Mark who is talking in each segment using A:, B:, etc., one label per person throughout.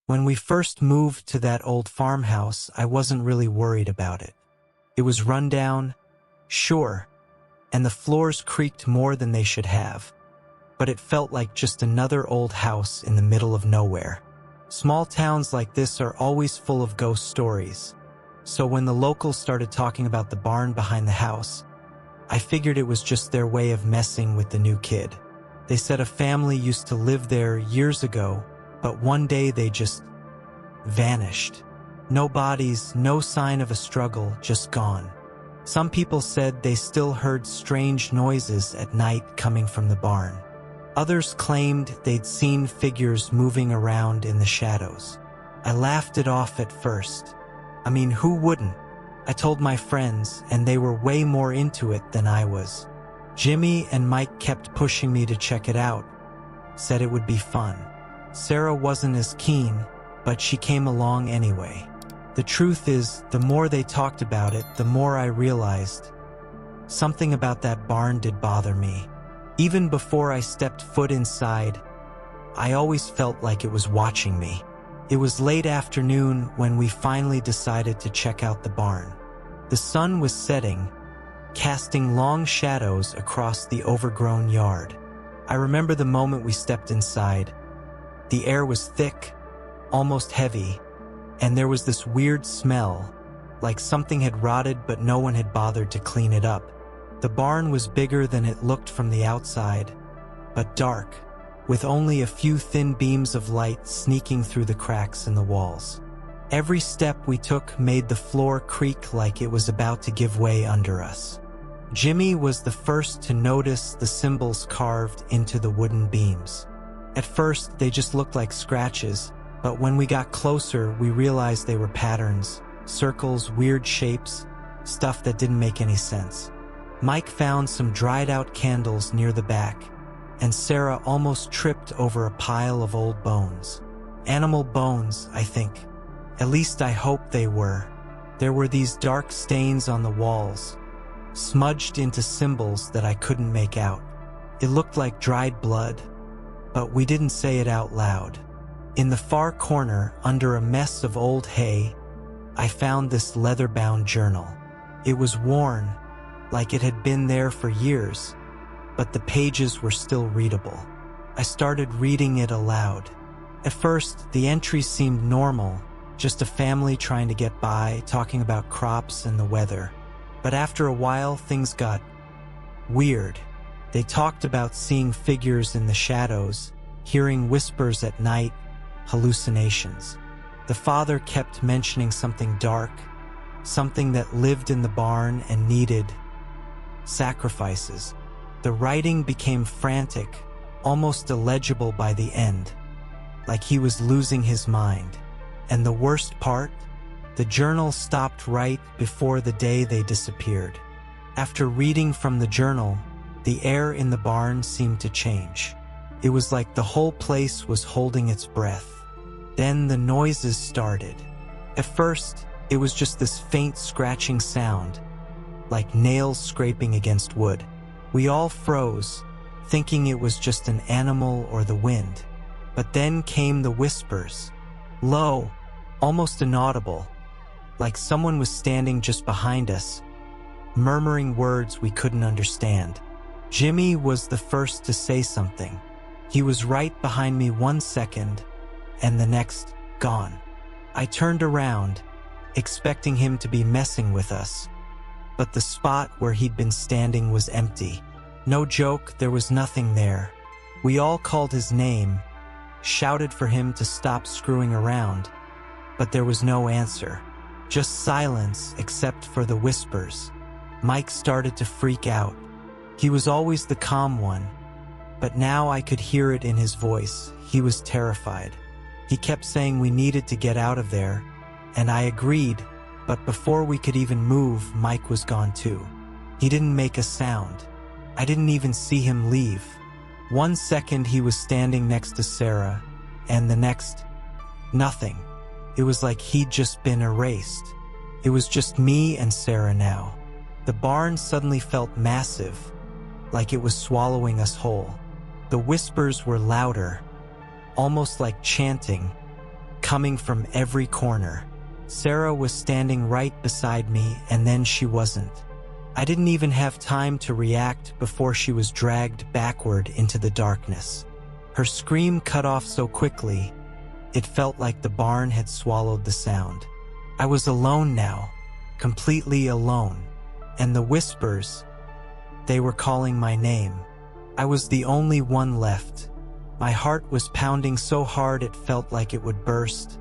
A: When we first moved to that old farmhouse, I wasn't really worried about it. It was run down, sure, and the floors creaked more than they should have, but it felt like just another old house in the middle of nowhere. Small towns like this are always full of ghost stories, so when the locals started talking about the barn behind the house, I figured it was just their way of messing with the new kid. They said a family used to live there years ago, but one day they just vanished. No bodies, no sign of a struggle, just gone. Some people said they still heard strange noises at night coming from the barn. Others claimed they'd seen figures moving around in the shadows. I laughed it off at first. I mean, who wouldn't? I told my friends, and they were way more into it than I was. Jimmy and Mike kept pushing me to check it out, said it would be fun. Sarah wasn't as keen, but she came along anyway. The truth is, the more they talked about it, the more I realized something about that barn did bother me. Even before I stepped foot inside, I always felt like it was watching me. It was late afternoon when we finally decided to check out the barn. The sun was setting, casting long shadows across the overgrown yard. I remember the moment we stepped inside. The air was thick, almost heavy, and there was this weird smell, like something had rotted but no one had bothered to clean it up. The barn was bigger than it looked from the outside, but dark, with only a few thin beams of light sneaking through the cracks in the walls. Every step we took made the floor creak like it was about to give way under us. Jimmy was the first to notice the symbols carved into the wooden beams. At first, they just looked like scratches, but when we got closer, we realized they were patterns, circles, weird shapes, stuff that didn't make any sense. Mike found some dried-out candles near the back, and Sarah almost tripped over a pile of old bones. Animal bones, I think. At least I hope they were. There were these dark stains on the walls, smudged into symbols that I couldn't make out. It looked like dried blood, but we didn't say it out loud. In the far corner, under a mess of old hay, I found this leather-bound journal. It was worn, like it had been there for years, but the pages were still readable. I started reading it aloud. At first, the entries seemed normal, just a family trying to get by, talking about crops and the weather. But after a while, things got weird. They talked about seeing figures in the shadows, hearing whispers at night, hallucinations. The father kept mentioning something dark, something that lived in the barn and needed sacrifices. The writing became frantic, almost illegible by the end, like he was losing his mind. And the worst part, the journal stopped right before the day they disappeared. After reading from the journal, the air in the barn seemed to change. It was like the whole place was holding its breath. Then the noises started. At first, it was just this faint scratching sound, like nails scraping against wood. We all froze, thinking it was just an animal or the wind. But then came the whispers, low, almost inaudible, like someone was standing just behind us, murmuring words we couldn't understand. Jimmy was the first to say something. He was right behind me 1 second, and the next, gone. I turned around, expecting him to be messing with us, but the spot where he'd been standing was empty. No joke, there was nothing there. We all called his name, shouted for him to stop screwing around, but there was no answer. Just silence except for the whispers. Mike started to freak out. He was always the calm one, but now I could hear it in his voice. He was terrified. He kept saying we needed to get out of there, and I agreed, but before we could even move, Mike was gone too. He didn't make a sound. I didn't even see him leave. 1 second he was standing next to Sarah, and the next, nothing. It was like he'd just been erased. It was just me and Sarah now. The barn suddenly felt massive, like it was swallowing us whole. The whispers were louder, almost like chanting, coming from every corner. Sarah was standing right beside me, and then she wasn't. I didn't even have time to react before she was dragged backward into the darkness. Her scream cut off so quickly, it felt like the barn had swallowed the sound. I was alone now, completely alone, and the whispers, they were calling my name. I was the only one left. My heart was pounding so hard it felt like it would burst,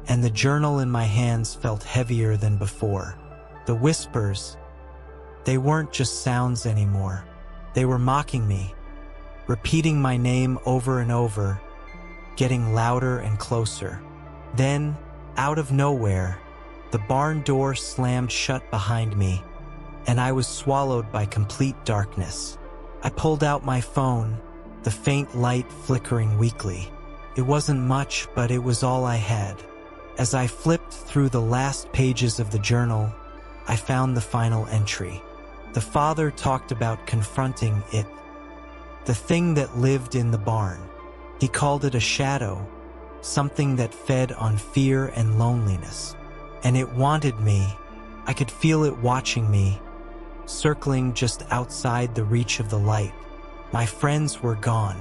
A: and the journal in my hands felt heavier than before. The whispers, they weren't just sounds anymore. They were mocking me, repeating my name over and over, getting louder and closer. Then, out of nowhere, the barn door slammed shut behind me, and I was swallowed by complete darkness. I pulled out my phone, the faint light flickering weakly. It wasn't much, but it was all I had. As I flipped through the last pages of the journal, I found the final entry. The father talked about confronting it, the thing that lived in the barn. He called it a shadow, something that fed on fear and loneliness. And it wanted me. I could feel it watching me, circling just outside the reach of the light. My friends were gone.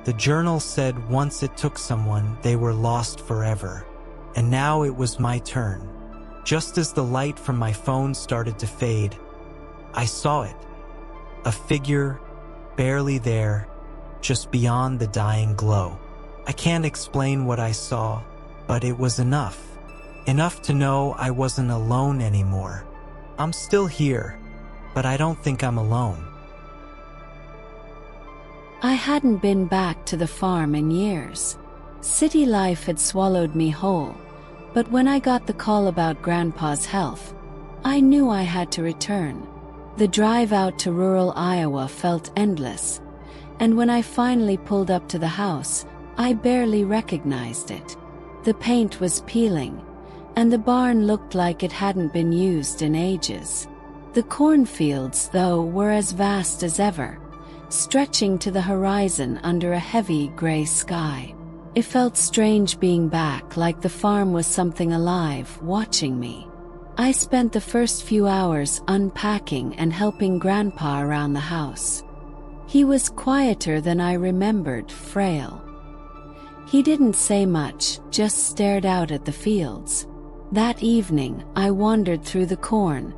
A: The journal said once it took someone, they were lost forever. And now it was my turn. Just as the light from my phone started to fade, I saw it. A figure, barely there, just beyond the dying glow. I can't explain what I saw, but it was enough. Enough to know I wasn't alone anymore. I'm still here, but I don't think I'm alone.
B: I hadn't been back to the farm in years. City life had swallowed me whole, but when I got the call about Grandpa's health, I knew I had to return. The drive out to rural Iowa felt endless, and when I finally pulled up to the house, I barely recognized it. The paint was peeling, and the barn looked like it hadn't been used in ages. The cornfields, though, were as vast as ever, stretching to the horizon under a heavy gray sky. It felt strange being back, like the farm was something alive, watching me. I spent the first few hours unpacking and helping Grandpa around the house. He was quieter than I remembered, frail. He didn't say much, just stared out at the fields. That evening, I wandered through the corn,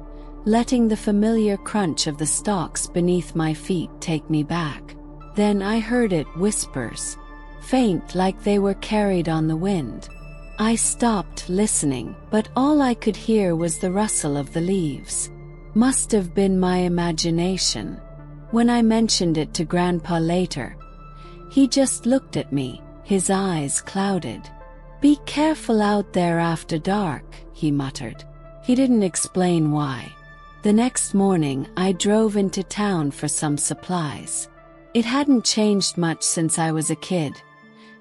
B: letting the familiar crunch of the stalks beneath my feet take me back. Then I heard it, whispers, faint like they were carried on the wind. I stopped listening, but all I could hear was the rustle of the leaves. Must have been my imagination. When I mentioned it to Grandpa later, he just looked at me, his eyes clouded. "Be careful out there after dark," he muttered. He didn't explain why. The next morning, I drove into town for some supplies. It hadn't changed much since I was a kid.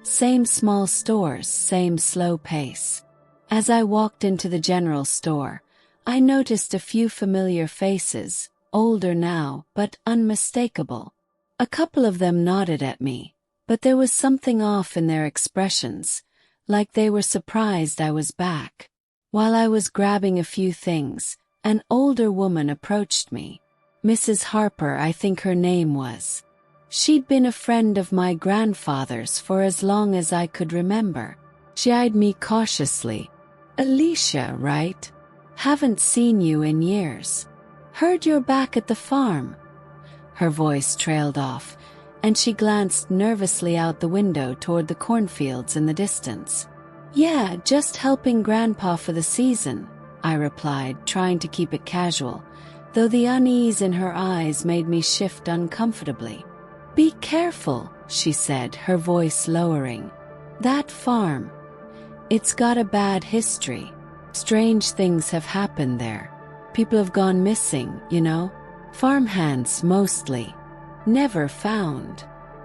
B: Same small stores, same slow pace. As I walked into the general store, I noticed a few familiar faces, older now, but unmistakable. A couple of them nodded at me, but there was something off in their expressions, like they were surprised I was back. While I was grabbing a few things, an older woman approached me. Mrs. Harper, I think her name was. She'd been a friend of my grandfather's for as long as I could remember. She eyed me cautiously. "Alicia, right? Haven't seen you in years. Heard you're back at the farm." Her voice trailed off, and she glanced nervously out the window toward the cornfields in the distance. "Yeah, just helping Grandpa for the season," I replied, trying to keep it casual, though the unease in her eyes made me shift uncomfortably. "Be careful," she said, her voice lowering. "That farm. It's got a bad history. Strange things have happened there. People have gone missing, you know. Farmhands mostly. Never found."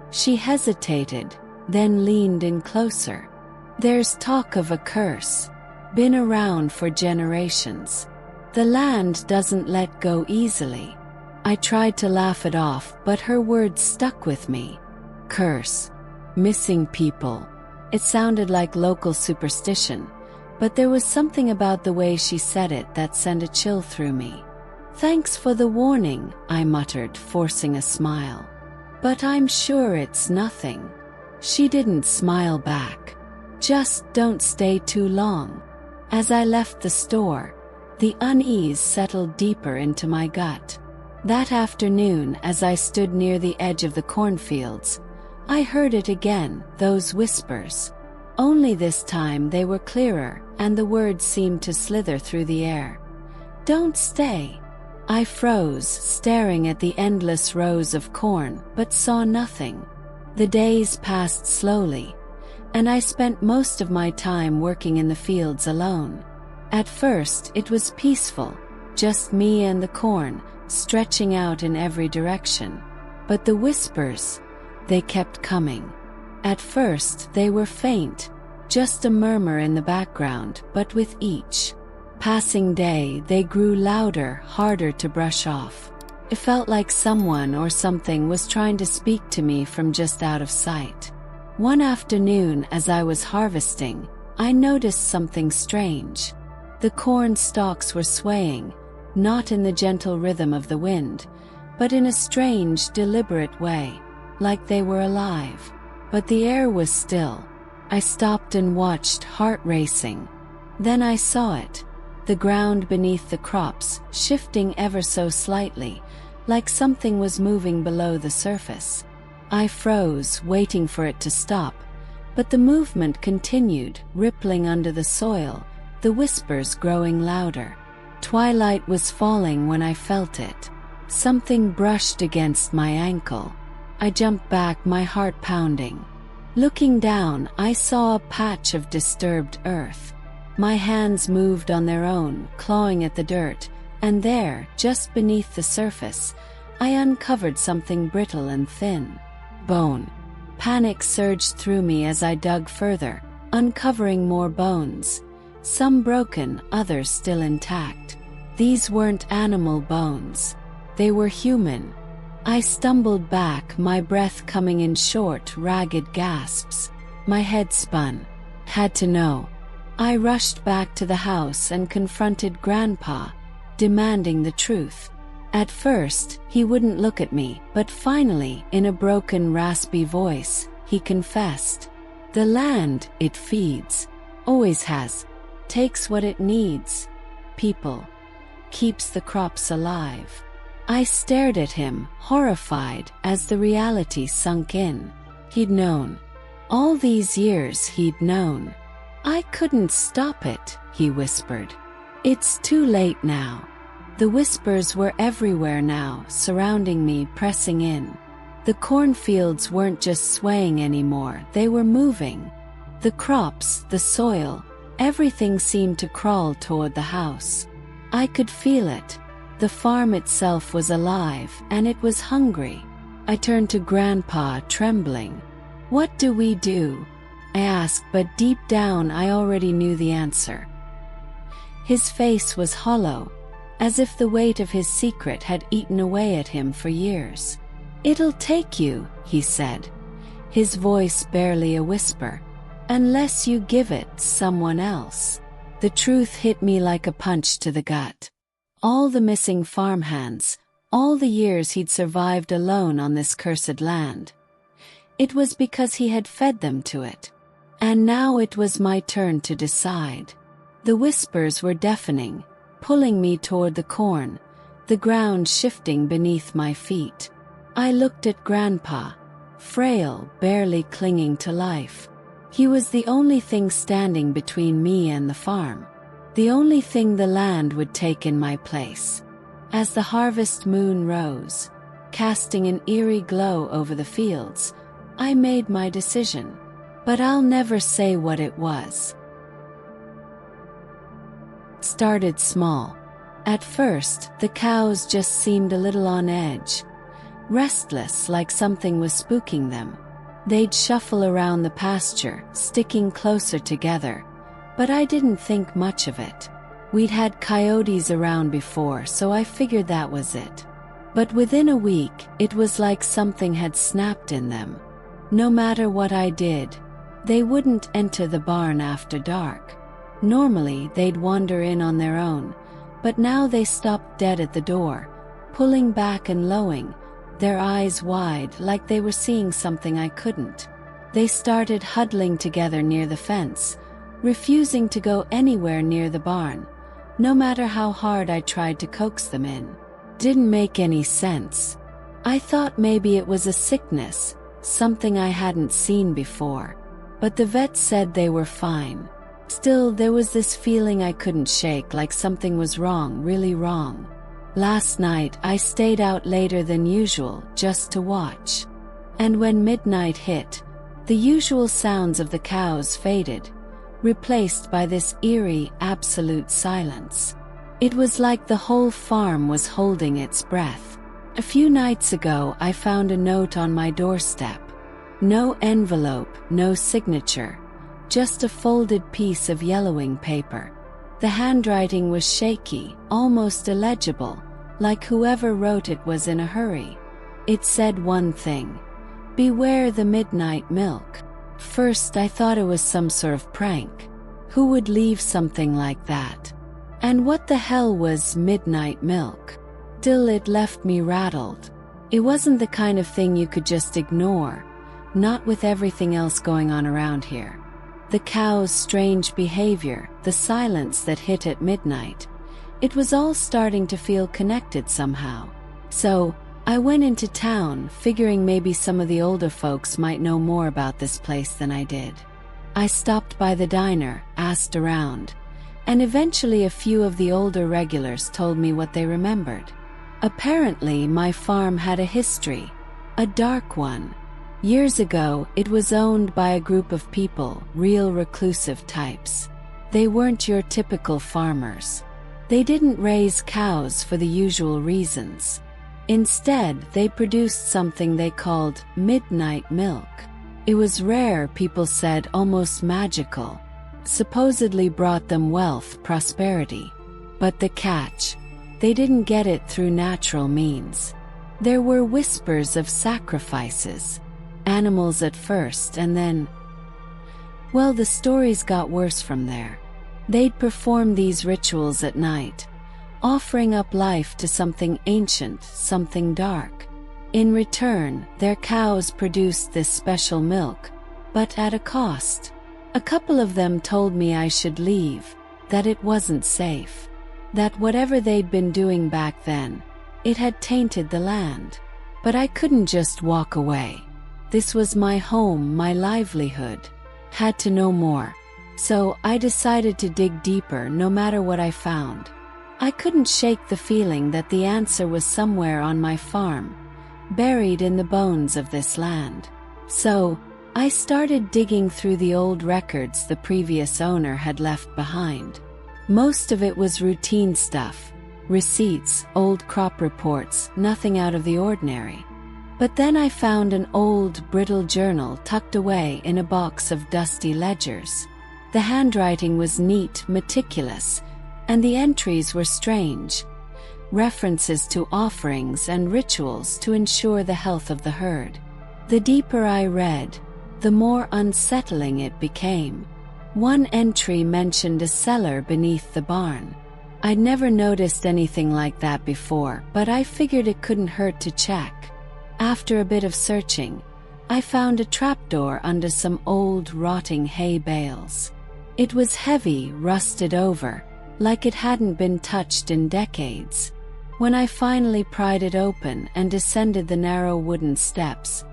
B: She hesitated, then leaned in closer. "There's talk of a curse. Been around for generations. The land doesn't let go easily." I tried to laugh it off, but her words stuck with me. Curse. Missing people. It sounded like local superstition, but there was something about the way she said it that sent a chill through me. "Thanks for the warning," I muttered, forcing a smile. "But I'm sure it's nothing." She didn't smile back. "Just don't stay too long." As I left the store, the unease settled deeper into my gut. That afternoon, as I stood near the edge of the cornfields, I heard it again, those whispers. Only this time they were clearer, and the words seemed to slither through the air. "Don't stay." I froze, staring at the endless rows of corn, but saw nothing. The days passed slowly, and I spent most of my time working in the fields alone. At first, it was peaceful, just me and the corn, stretching out in every direction. But the whispers, they kept coming. At first, they were faint, just a murmur in the background, but with each passing day, they grew louder, harder to brush off. It felt like someone or something was trying to speak to me from just out of sight. One afternoon, as I was harvesting, I noticed something strange. The corn stalks were swaying, not in the gentle rhythm of the wind, but in a strange, deliberate way, like they were alive. But the air was still. I stopped and watched, heart racing. Then I saw it. The ground beneath the crops, shifting ever so slightly, like something was moving below the surface. I froze, waiting for it to stop, but the movement continued, rippling under the soil, the whispers growing louder. Twilight was falling when I felt it. Something brushed against my ankle. I jumped back, my heart pounding. Looking down, I saw a patch of disturbed earth. My hands moved on their own, clawing at the dirt, and there, just beneath the surface, I uncovered something brittle and thin. Bone. Panic surged through me as I dug further, uncovering more bones. Some broken, others still intact. These weren't animal bones. They were human. I stumbled back, my breath coming in short, ragged gasps. My head spun. Had to know. I rushed back to the house and confronted Grandpa, demanding the truth. At first, he wouldn't look at me, but finally, in a broken, raspy voice, he confessed. "The land, it feeds. Always has. Takes what it needs. People. Keeps the crops alive." I stared at him, horrified, as the reality sunk in. He'd known. All these years he'd known. "I couldn't stop it," he whispered. "It's too late now." The whispers were everywhere now, surrounding me, pressing in. The cornfields weren't just swaying anymore, they were moving. The crops, the soil, everything seemed to crawl toward the house. I could feel it. The farm itself was alive, and it was hungry. I turned to Grandpa, trembling. "What do we do?" I asked, but deep down I already knew the answer. His face was hollow, as if the weight of his secret had eaten away at him for years. "It'll take you," he said, his voice barely a whisper, "unless you give it someone else." The truth hit me like a punch to the gut. All the missing farmhands, all the years he'd survived alone on this cursed land. It was because he had fed them to it. And now it was my turn to decide. The whispers were deafening, pulling me toward the corn, the ground shifting beneath my feet. I looked at Grandpa, frail, barely clinging to life. He was the only thing standing between me and the farm, the only thing the land would take in my place. As the harvest moon rose, casting an eerie glow over the fields, I made my decision. But I'll never say what it was. Started small. At first, the cows just seemed a little on edge, restless, like something was spooking them. They'd shuffle around the pasture, sticking closer together, but I didn't think much of it. We'd had coyotes around before, so I figured that was it. But within a week, it was like something had snapped in them. No matter what I did, They wouldn't enter the barn after dark. Normally, they'd wander in on their own, but now they stopped dead at the door, pulling back and lowing, their eyes wide like they were seeing something I couldn't. They started huddling together near the fence, refusing to go anywhere near the barn, no matter how hard I tried to coax them in. Didn't make any sense. I thought maybe it was a sickness, something I hadn't seen before, but the vet said they were fine. Still, there was this feeling I couldn't shake, like something was wrong, really wrong. Last night, I stayed out later than usual just to watch. And when midnight hit, the usual sounds of the cows faded, replaced by this eerie, absolute silence. It was like the whole farm was holding its breath. A few nights ago, I found a note on my doorstep. No envelope, no signature, just a folded piece of yellowing paper. The handwriting was shaky, almost illegible, like whoever wrote it was in a hurry. It said one thing: "Beware the midnight milk." First, I thought it was some sort of prank. Who would leave something like that? And what the hell was midnight milk? Still, it left me rattled. It wasn't the kind of thing you could just ignore, not with everything else going on around here. The cow's strange behavior, the silence that hit at midnight. It was all starting to feel connected somehow. So, I went into town, figuring maybe some of the older folks might know more about this place than I did. I stopped by the diner, asked around, and eventually a few of the older regulars told me what they remembered. Apparently, my farm had a history, a dark one. Years ago, it was owned by a group of people, real reclusive types. They weren't your typical farmers. They didn't raise cows for the usual reasons. Instead, they produced something they called midnight milk. It was rare, people said, almost magical. Supposedly brought them wealth, prosperity. But the catch: they didn't get it through natural means. There were whispers of sacrifices. Animals at first, and then, well, the stories got worse from there. They'd perform these rituals at night, offering up life to something ancient, something dark. In return, their cows produced this special milk, but at a cost. A couple of them told me I should leave, that it wasn't safe, that whatever they'd been doing back then, it had tainted the land. But I couldn't just walk away. This was my home, my livelihood. Had to know more. So I decided to dig deeper no matter what I found. I couldn't shake the feeling that the answer was somewhere on my farm, buried in the bones of this land. So, I started digging through the old records the previous owner had left behind. Most of it was routine stuff, receipts, old crop reports, nothing out of the ordinary. But then I found an old, brittle journal tucked away in a box of dusty ledgers. The handwriting was neat, meticulous, and the entries were strange. References to offerings and rituals to ensure the health of the herd. The deeper I read, the more unsettling it became. One entry mentioned a cellar beneath the barn. I'd never noticed anything like that before, but I figured it couldn't hurt to check. After a bit of searching, I found a trapdoor under some old, rotting hay bales. It was heavy, rusted over, like it hadn't been touched in decades. When I finally pried it open and descended the narrow wooden steps,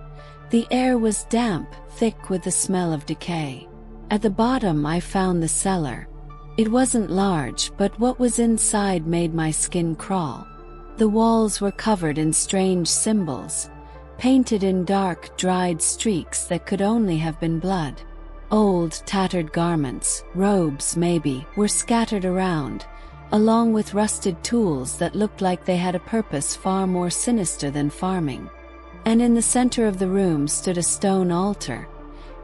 B: the air was damp, thick with the smell of decay. At the bottom I found the cellar. It wasn't large, but what was inside made my skin crawl. The walls were covered in strange symbols, painted in dark, dried streaks that could only have been blood. Old, tattered garments, robes maybe, were scattered around, along with rusted tools that looked like they had a purpose far more sinister than farming. And in the center of the room stood a stone altar,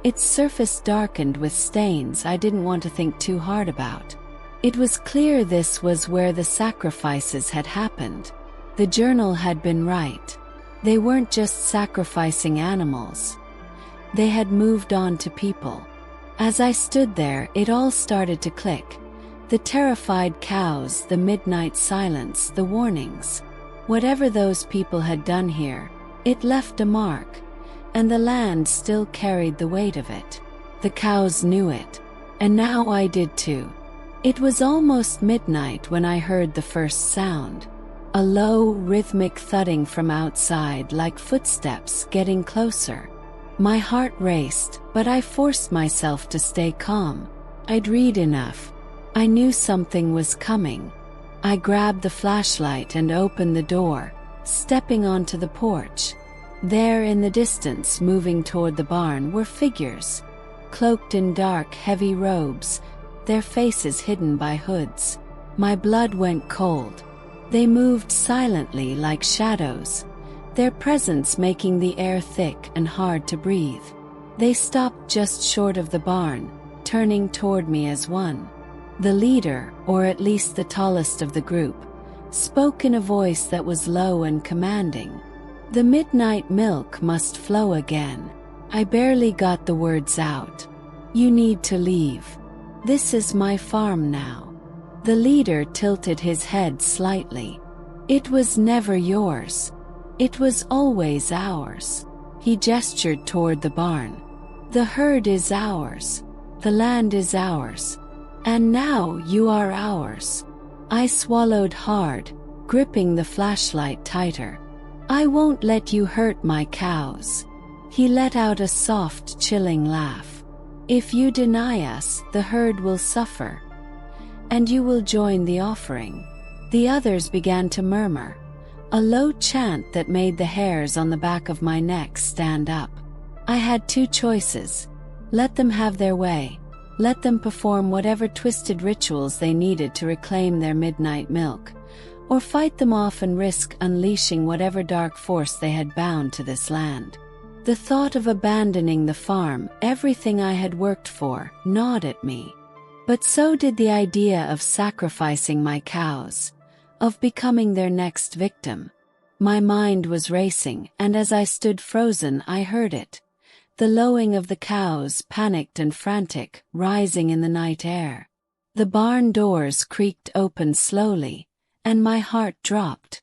B: its surface darkened with stains I didn't want to think too hard about. It was clear this was where the sacrifices had happened. The journal had been right. They weren't just sacrificing animals. They had moved on to people. As I stood there, it all started to click. The terrified cows, the midnight silence, the warnings. Whatever those people had done here, it left a mark, and the land still carried the weight of it. The cows knew it, and now I did too. It was almost midnight when I heard the first sound. A low, rhythmic thudding from outside, like footsteps getting closer. My heart raced, but I forced myself to stay calm. I'd read enough. I knew something was coming. I grabbed the flashlight and opened the door, stepping onto the porch. There in the distance, moving toward the barn, were figures, cloaked in dark, heavy robes, their faces hidden by hoods. My blood went cold. They moved silently like shadows, their presence making the air thick and hard to breathe. They stopped just short of the barn, turning toward me as one. The leader, or at least the tallest of the group, spoke in a voice that was low and commanding. "The midnight milk must flow again." I barely got the words out. "You need to leave. This is my farm now." The leader tilted his head slightly. "It was never yours. It was always ours." He gestured toward the barn. "The herd is ours. The land is ours. And now you are ours." I swallowed hard, gripping the flashlight tighter. "I won't let you hurt my cows." He let out a soft, chilling laugh. "If you deny us, the herd will suffer. And you will join the offering." The others began to murmur, a low chant that made the hairs on the back of my neck stand up. I had two choices. Let them have their way. Let them perform whatever twisted rituals they needed to reclaim their midnight milk, or fight them off and risk unleashing whatever dark force they had bound to this land. The thought of abandoning the farm, everything I had worked for, gnawed at me. But so did the idea of sacrificing my cows, of becoming their next victim. My mind was racing, and as I stood frozen, I heard it. The lowing of the cows, panicked and frantic, rising in the night air. The barn doors creaked open slowly, and my heart dropped.